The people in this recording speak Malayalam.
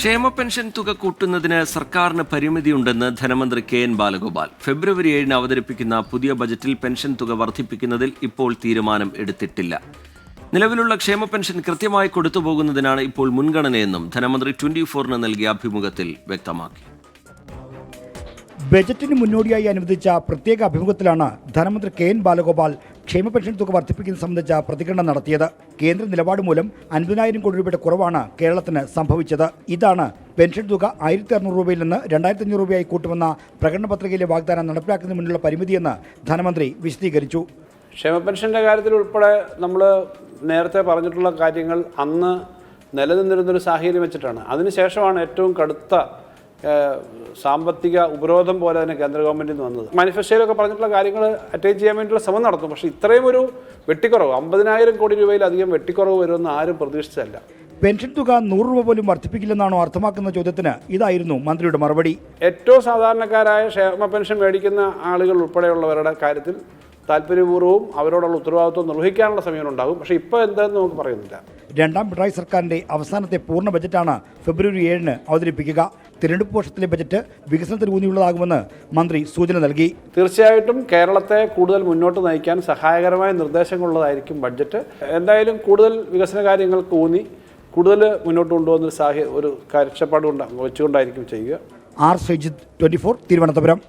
ക്ഷേമ പെൻഷൻ തുക കൂട്ടുന്നതിന് സർക്കാരിന് പരിമിതിയുണ്ടെന്ന് ധനമന്ത്രി കെ.എൻ. ബാലഗോപാൽ. ഫെബ്രുവരി 7-ന് അവതരിപ്പിക്കുന്ന പുതിയ ബജറ്റിൽ പെൻഷൻ തുക വർദ്ധിപ്പിക്കുന്നതിൽ ഇപ്പോൾ തീരുമാനം എടുത്തിട്ടില്ല. നിലവിലുള്ള ക്ഷേമ പെൻഷൻ കൃത്യമായി കൊടുത്തുപോകുന്നതിനാണ് ഇപ്പോൾ മുൻഗണനയെന്നും ധനമന്ത്രി 24-ന് നൽകിയ അഭിമുഖത്തിൽ വ്യക്തമാക്കി. ബജറ്റിന് മുന്നോടിയായി അനുവദിച്ച പ്രത്യേക അഭിമുഖത്തിലാണ് ധനമന്ത്രി കെ.എൻ. ബാലഗോപാൽ ക്ഷേമ പെൻഷൻ തുക വർദ്ധിപ്പിക്കുന്നത് സംബന്ധിച്ച പ്രതികരണം നടത്തിയത്. കേന്ദ്ര നിലപാട് മൂലം 50,000 കോടി രൂപയുടെ കുറവാണ് കേരളത്തിന് സംഭവിച്ചത്. ഇതാണ് പെൻഷൻ തുക 1,600 രൂപയിൽ നിന്ന് 2,500 രൂപയായി കൂട്ടുമെന്ന പ്രകടന പത്രികയിലെ വാഗ്ദാനം നടപ്പിലാക്കുന്നതിന് മുന്നിലുള്ള പരിമിതിയെന്ന് ധനമന്ത്രി വിശദീകരിച്ചു. ക്ഷേമ പെൻഷൻ്റെ കാര്യത്തിൽ ഉൾപ്പെടെ നമ്മൾ നേരത്തെ പറഞ്ഞിട്ടുള്ള കാര്യങ്ങൾ അന്ന് നിലനിന്നിരുന്നൊരു സാഹചര്യം വെച്ചിട്ടാണ്. അതിനുശേഷമാണ് ഏറ്റവും കടുത്ത സാമ്പത്തിക ഉപരോധം പോലെ തന്നെ കേന്ദ്ര ഗവൺമെൻറ്റിൽ നിന്ന് വന്നത്. മാനിഫെസ്റ്റോയിലൊക്കെ പറഞ്ഞിട്ടുള്ള കാര്യങ്ങൾ അറ്റൈൻ ചെയ്യാൻ വേണ്ടിയുള്ള ശ്രമം നടത്തും. പക്ഷേ ഇത്രയും ഒരു വെട്ടിക്കുറവ് 50,000 കോടി രൂപയിലധികം വെട്ടിക്കുറവ് വരുമെന്ന് ആരും പ്രതീക്ഷിച്ചതല്ല. പെൻഷൻ തുക 100 രൂപ പോലും വർദ്ധിപ്പിക്കില്ലെന്നാണോ അർത്ഥമാക്കുന്ന ചോദ്യത്തിന് ഇതായിരുന്നു മന്ത്രിയുടെ മറുപടി. ഏറ്റവും സാധാരണക്കാരായ ക്ഷേമ പെൻഷൻ മേടിക്കുന്ന ആളുകൾ ഉൾപ്പെടെയുള്ളവരുടെ കാര്യത്തിൽ താല്പര്യപൂർവ്വവും അവരോടുള്ള ഉത്തരവാദിത്വം നിർവഹിക്കാനുള്ള സമയമുണ്ടാകും. പക്ഷേ ഇപ്പോൾ എന്താണെന്ന് നമുക്ക് പറയുന്നില്ല. രണ്ടാം പിണറായി സർക്കാരിന്റെ അവസാനത്തെ പൂർണ്ണ ബജറ്റാണ് ഫെബ്രുവരി 7-ന് അവതരിപ്പിക്കുക. തിരഞ്ഞെടുപ്പ് വർഷത്തിലെ ബജറ്റ് വികസനത്തിന് ഊന്നിയുള്ളതാകുമെന്ന് മന്ത്രി സൂചന നൽകി. തീർച്ചയായിട്ടും കേരളത്തെ കൂടുതൽ മുന്നോട്ട് നയിക്കാൻ സഹായകരമായ നിർദ്ദേശങ്ങളുള്ളതായിരിക്കും ബഡ്ജറ്റ്. എന്തായാലും കൂടുതൽ വികസന കാര്യങ്ങൾക്ക് ഊന്നി കൂടുതൽ മുന്നോട്ട് കൊണ്ടുപോകുന്ന ഒരു കാഴ്ചപ്പാട് വെച്ചുകൊണ്ടായിരിക്കും ചെയ്യുക. ആർ. ശ്രീജിത്ത്, 24, തിരുവനന്തപുരം.